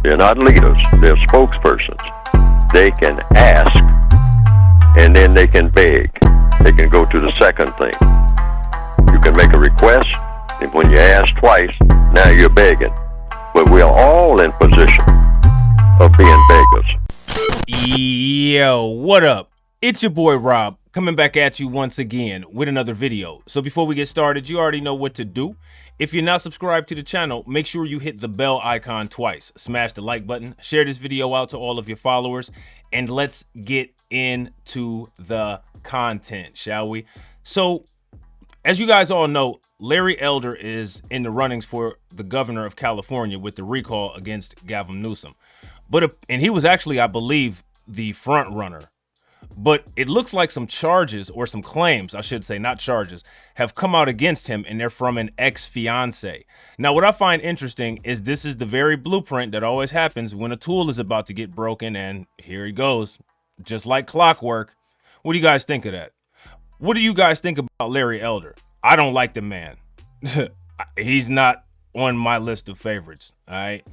They're not leaders. They're spokespersons. They can ask, and then they can beg. They can go to the second thing. You can make a request, and when you ask twice, now you're begging. But we're all in position of being beggars. Yo, what up? It's your boy Rob, coming back at you once again with another video. So before we get started, you already know what to do. If you're not subscribed to the channel, make sure you hit the bell icon twice. Smash the like button, share this video out to all of your followers, and let's get into the content, shall we? So, as you guys all know, Larry Elder is in the runnings for the governor of California with the recall against Gavin Newsom. And he was actually, I believe, the front runner. But it looks like some charges, or some claims, I should say, not charges, have come out against him, and they're from an ex-fiance. Now, what I find interesting is this is the very blueprint that always happens when a tool is about to get broken, and here he goes, just like clockwork. What do you guys think of that? What do you guys think about Larry Elder? I don't like the man. He's not on my list of favorites, all right?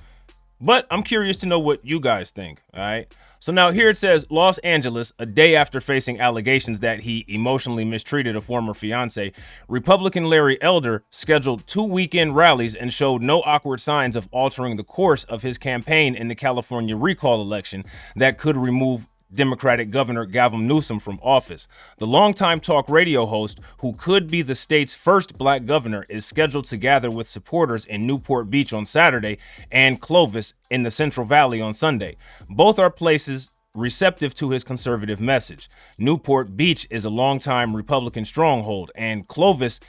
But I'm curious to know what you guys think, all right? So now here it says, Los Angeles, a day after facing allegations that he emotionally mistreated a former fiance, Republican Larry Elder scheduled 2 weekend rallies and showed no awkward signs of altering the course of his campaign in the California recall election that could remove Democratic Governor Gavin Newsom from office. The longtime talk radio host, who could be the state's first black governor, is scheduled to gather with supporters in Newport Beach on Saturday and Clovis in the Central Valley on Sunday. Both are places receptive to his conservative message. Newport Beach is a longtime Republican stronghold, and Clovis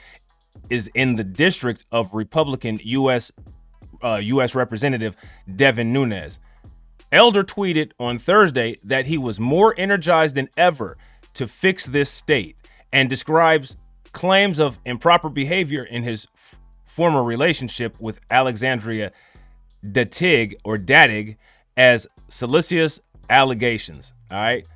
is in the district of Republican U.S. Representative Devin Nunes. Elder tweeted on Thursday that he was more energized than ever to fix this state and describes claims of improper behavior in his former relationship with Alexandria Datig as salacious allegations. All right.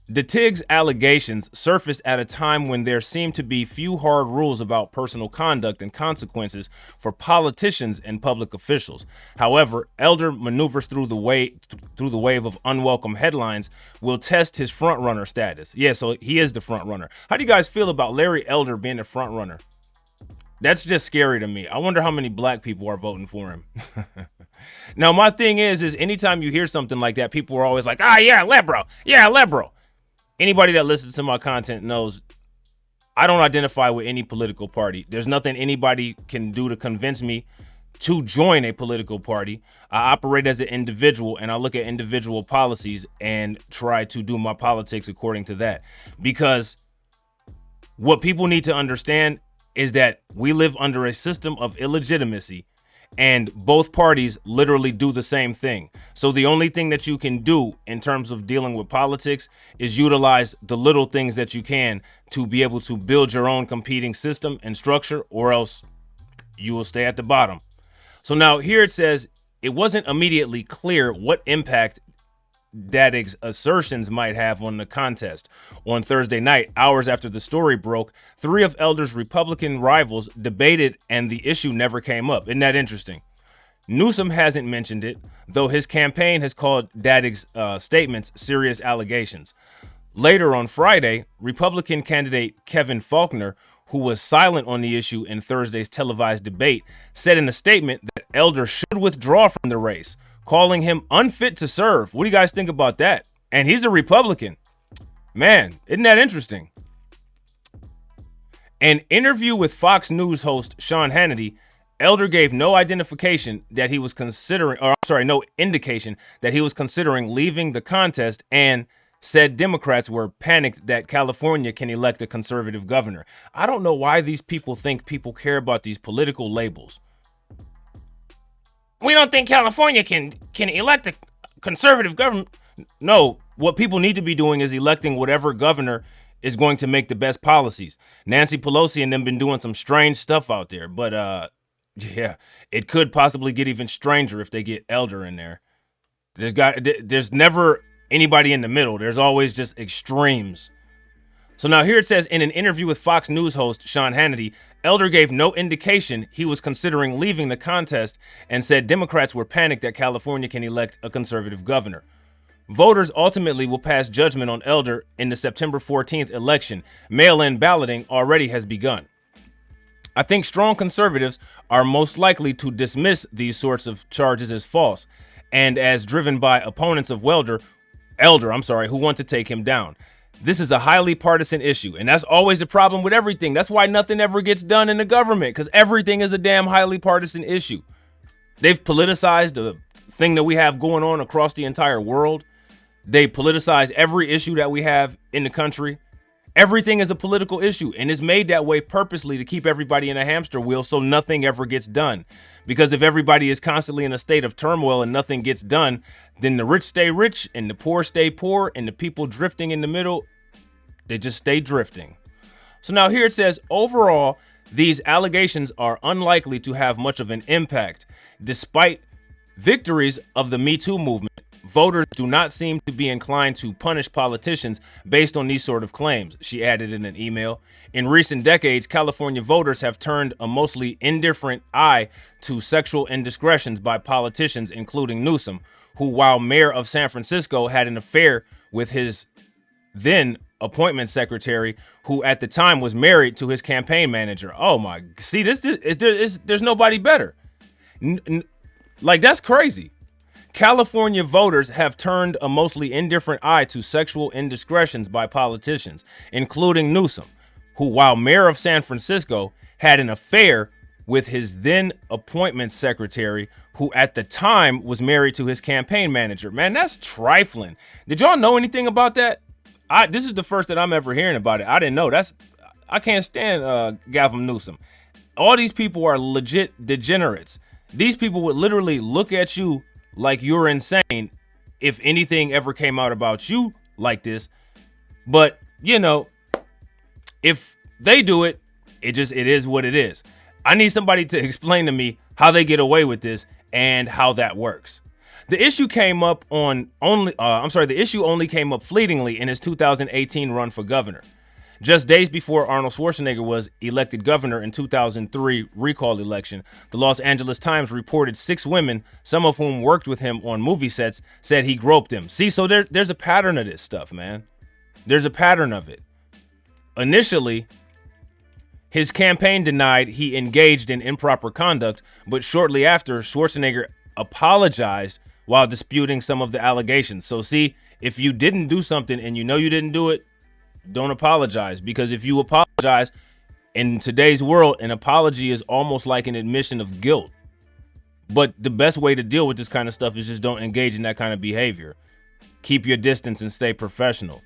Datig's allegations surfaced at a time when there seemed to be few hard rules about personal conduct and consequences for politicians and public officials. However, Elder maneuvers through the wave of unwelcome headlines will test his frontrunner status. Yeah, so he is the frontrunner. How do you guys feel about Larry Elder being the frontrunner? That's just scary to me. I wonder how many black people are voting for him. Now, my thing is anytime you hear something like that, people are always like, yeah, liberal. Yeah, liberal. Anybody that listens to my content knows I don't identify with any political party. There's nothing anybody can do to convince me to join a political party. I operate as an individual, and I look at individual policies and try to do my politics according to that. Because what people need to understand is that we live under a system of illegitimacy, and both parties literally do the same thing. So the only thing that you can do in terms of dealing with politics is utilize the little things that you can to be able to build your own competing system and structure, or else you will stay at the bottom. So now here it says it wasn't immediately clear what impact Datig's assertions might have on the contest. On Thursday night, hours after the story broke, 3 of Elder's Republican rivals debated and the issue never came up. Isn't that interesting? Newsom hasn't mentioned it, though his campaign has called Datig's statements serious allegations. Later on Friday, Republican candidate Kevin Faulconer, who was silent on the issue in Thursday's televised debate, said in a statement that Elder should withdraw from the race, calling him unfit to serve. What do you guys think about that? And he's a Republican. Man, isn't that interesting? An interview with Fox News host Sean Hannity, Elder gave no indication that he was considering leaving the contest, and said Democrats were panicked that California can elect a conservative governor. I don't know why these people think people care about these political labels. We don't think California can elect a conservative government. No, what people need to be doing is electing whatever governor is going to make the best policies. Nancy Pelosi and them been doing some strange stuff out there, but yeah, it could possibly get even stranger if they get Elder in there. There's never anybody in the middle. There's always just extremes. So now here it says, in an interview with Fox News host Sean Hannity, Elder gave no indication he was considering leaving the contest and said Democrats were panicked that California can elect a conservative governor. Voters ultimately will pass judgment on Elder in the September 14th election. Mail-in balloting already has begun. I think strong conservatives are most likely to dismiss these sorts of charges as false and as driven by opponents of Elder, who want to take him down. This is a highly partisan issue, and that's always the problem with everything. That's why nothing ever gets done in the government, because everything is a damn highly partisan issue. They've politicized the thing that we have going on across the entire world. They politicize every issue that we have in the country. Everything is a political issue, and it's made that way purposely to keep everybody in a hamster wheel so nothing ever gets done. Because if everybody is constantly in a state of turmoil and nothing gets done, then the rich stay rich and the poor stay poor, and the people drifting in the middle, they just stay drifting. So now here it says, overall, these allegations are unlikely to have much of an impact. Despite victories of the Me Too movement, voters do not seem to be inclined to punish politicians based on these sort of claims, she added in an email. In recent decades, California voters have turned a mostly indifferent eye to sexual indiscretions by politicians, including Newsom, who, while mayor of San Francisco, had an affair with his then appointment secretary, who at the time was married to his campaign manager. Oh my, see, there's nobody better. Like, that's crazy. California voters have turned a mostly indifferent eye to sexual indiscretions by politicians, including Newsom, who, while mayor of San Francisco, had an affair with his then appointment secretary, who at the time was married to his campaign manager. Man, that's trifling. Did y'all know anything about that? This is the first that I'm ever hearing about it. I didn't know. I can't stand Gavin Newsom. All these people are legit degenerates. These people would literally look at you like you're insane if anything ever came out about you like this. But, you know, if they do it, it is what it is. I need somebody to explain to me how they get away with this and how that works. The issue only came up fleetingly in his 2018 run for governor. Just days before Arnold Schwarzenegger was elected governor in 2003 recall election, the Los Angeles Times reported 6 women, some of whom worked with him on movie sets, said he groped them. See, so there's a pattern of this stuff, man. There's a pattern of it. Initially, his campaign denied he engaged in improper conduct, but shortly after, Schwarzenegger apologized while disputing some of the allegations. So see, if you didn't do something and you know you didn't do it, don't apologize, because if you apologize in today's world, an apology is almost like an admission of guilt. But the best way to deal with this kind of stuff is just don't engage in that kind of behavior. Keep your distance and stay professional.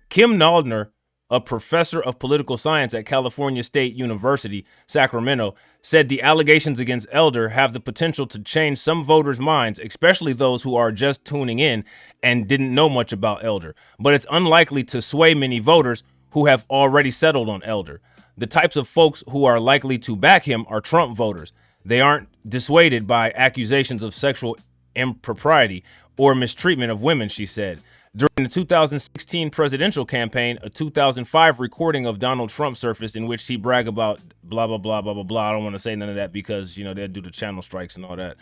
Kim Naldner, a professor of political science at California State University, Sacramento, said the allegations against Elder have the potential to change some voters' minds, especially those who are just tuning in and didn't know much about Elder. But it's unlikely to sway many voters who have already settled on Elder. The types of folks who are likely to back him are Trump voters. They aren't dissuaded by accusations of sexual impropriety or mistreatment of women, she said. During the 2016 presidential campaign, a 2005 recording of Donald Trump surfaced in which he bragged about blah, blah, blah, blah, blah, blah. I don't want to say none of that because, you know, they'll do the channel strikes and all that.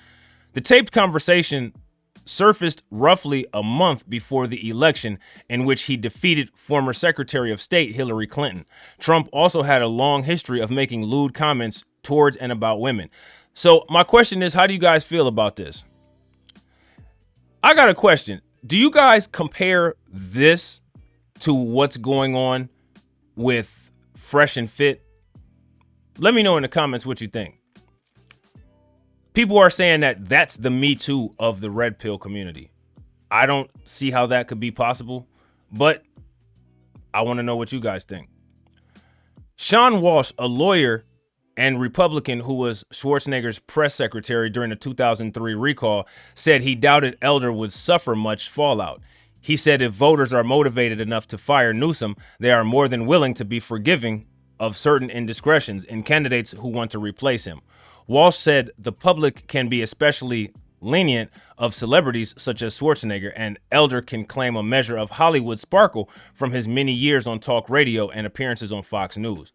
The taped conversation surfaced roughly a month before the election, in which he defeated former Secretary of State Hillary Clinton. Trump also had a long history of making lewd comments towards and about women. So my question is, how do you guys feel about this? I got a question. Do you guys compare this to what's going on with Fresh and Fit? Let me know in the comments what you think. People are saying that that's the Me Too of the red pill community. I don't see how that could be possible, but I want to know what you guys think. Sean Walsh, a lawyer and Republican who was Schwarzenegger's press secretary during the 2003 recall, said he doubted Elder would suffer much fallout. He said if voters are motivated enough to fire Newsom, they are more than willing to be forgiving of certain indiscretions in candidates who want to replace him. Walsh said the public can be especially lenient of celebrities such as Schwarzenegger, and Elder can claim a measure of Hollywood sparkle from his many years on talk radio and appearances on Fox News.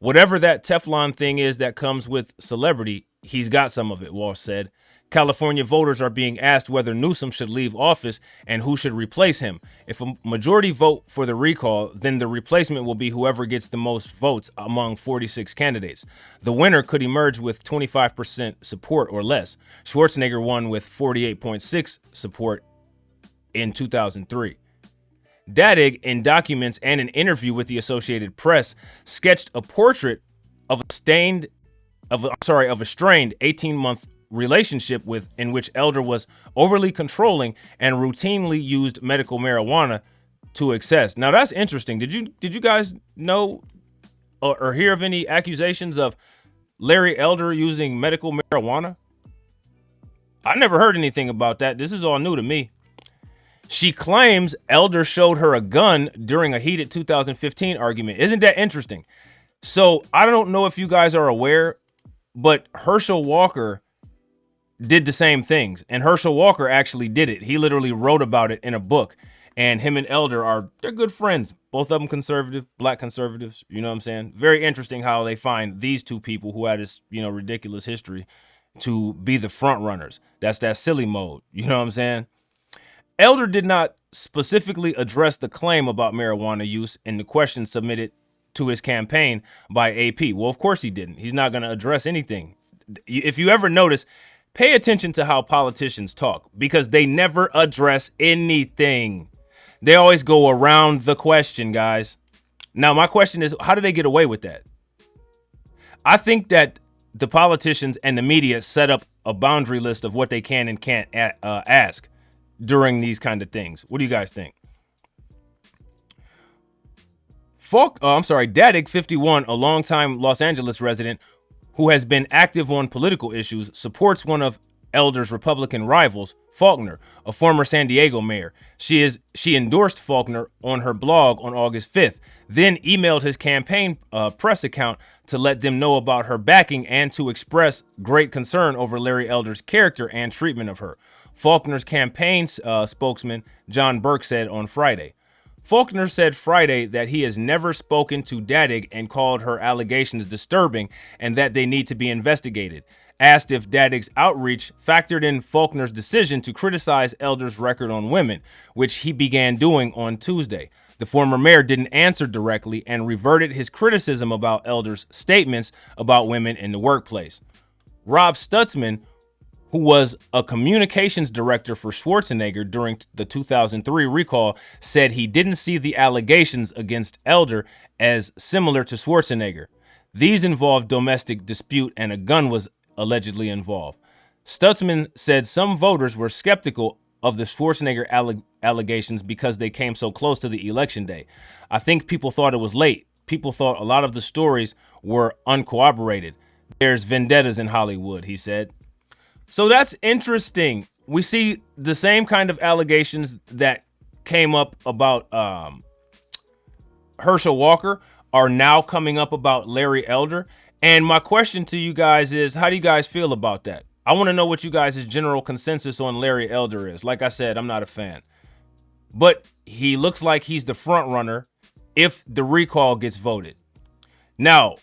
Whatever that Teflon thing is that comes with celebrity, he's got some of it, Walsh said. California voters are being asked whether Newsom should leave office and who should replace him. If a majority vote for the recall, then the replacement will be whoever gets the most votes among 46 candidates. The winner could emerge with 25% support or less. Schwarzenegger won with 48.6% support in 2003. Dadig, in documents and an interview with the Associated Press, sketched a portrait of a strained 18-month relationship in which Elder was overly controlling and routinely used medical marijuana to excess. Now that's interesting. Did you guys know or hear of any accusations of Larry Elder using medical marijuana? I never heard anything about that. This is all new to me. She claims Elder showed her a gun during a heated 2015 argument. Isn't that interesting? So I don't know if you guys are aware, but Herschel Walker did the same things. And Herschel Walker actually did it. He literally wrote about it in a book. And him and Elder they're good friends. Both of them conservative, black conservatives. You know what I'm saying? Very interesting how they find these two people who had this, ridiculous history to be the front runners. That's that silly mode. You know what I'm saying? Elder did not specifically address the claim about marijuana use in the question submitted to his campaign by AP. Well, of course he didn't. He's not going to address anything. If you ever notice, pay attention to how politicians talk because they never address anything. They always go around the question, guys. Now, my question is, how do they get away with that? I think that the politicians and the media set up a boundary list of what they can and can't ask during these kind of things. What do you guys think? Dadig, 51, a longtime Los Angeles resident who has been active on political issues, supports one of Elder's Republican rivals, Faulconer, a former San Diego mayor. She endorsed Faulconer on her blog on August 5th, then emailed his campaign press account to let them know about her backing and to express great concern over Larry Elder's character and treatment of her. Faulconer's campaign spokesman, John Burke, said on Friday. Faulconer said Friday that he has never spoken to Dadig and called her allegations disturbing and that they need to be investigated. Asked if Dadig's outreach factored in Faulconer's decision to criticize Elder's record on women, which he began doing on Tuesday. The former mayor didn't answer directly and reverted his criticism about Elder's statements about women in the workplace. Rob Stutzman, who was a communications director for Schwarzenegger during the 2003 recall, said he didn't see the allegations against Elder as similar to Schwarzenegger. These involved domestic dispute and a gun was allegedly involved. Stutzman said some voters were skeptical of the Schwarzenegger allegations because they came so close to the election day. I think people thought it was late. People thought a lot of the stories were uncorroborated. There's vendettas in Hollywood, he said. So that's interesting. We see the same kind of allegations that came up about Herschel Walker are now coming up about Larry Elder. And my question to you guys is, how do you guys feel about that? I want to know what you guys' general consensus on Larry Elder is. Like I said, I'm not a fan. But he looks like he's the front runner if the recall gets voted. Now,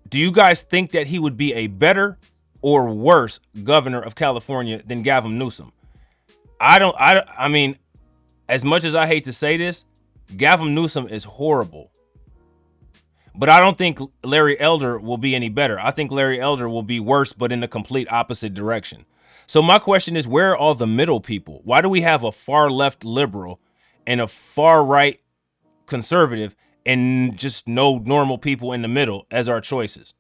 do you guys think that he would be a better or worse governor of California than Gavin Newsom? I mean, as much as I hate to say this, Gavin Newsom is horrible. But I don't think Larry Elder will be any better. I think Larry Elder will be worse, but in the complete opposite direction. So my question is, where are all the middle people? Why do we have a far left liberal and a far right conservative and just no normal people in the middle as our choices?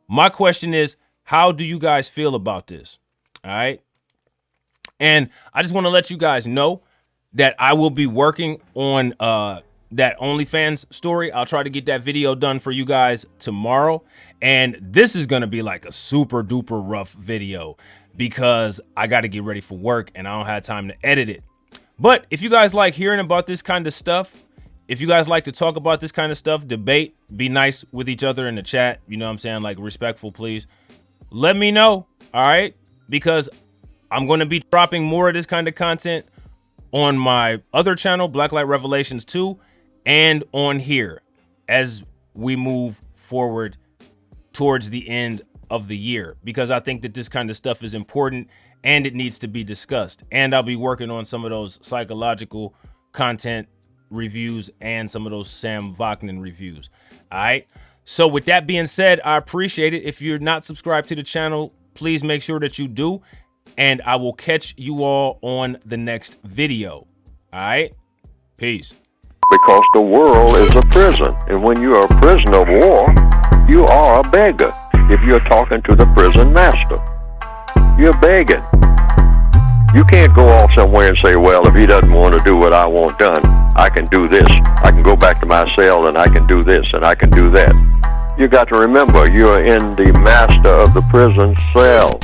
My question is, how do you guys feel about this? All right. And I just want to let you guys know that I will be working on that OnlyFans story. I'll try to get that video done for you guys tomorrow. And this is going to be like a super duper rough video because I got to get ready for work and I don't have time to edit it. But if you guys like hearing about this kind of stuff, if you guys like to talk about this kind of stuff, debate, be nice with each other in the chat, you know what I'm saying? Like respectful, please. Let me know, all right? Because I'm going to be dropping more of this kind of content on my other channel, Blacklight Revelations 2, and on here. As we move forward towards the end of the year, because I think that this kind of stuff is important and it needs to be discussed. And I'll be working on some of those psychological content reviews and some of those Sam Vaknin reviews. All right. So with that being said, I appreciate it. If you're not subscribed to the channel, please make sure that you do. And I will catch you all on the next video. All right. Peace. Because the world is a prison. And when you are a prisoner of war, you are a beggar. If you're talking to the prison master, you're begging. You can't go off somewhere and say, well, if he doesn't want to do what I want done, I can do this. I can go back to my cell and I can do this and I can do that. You got to remember, you're in the master of the prison cell.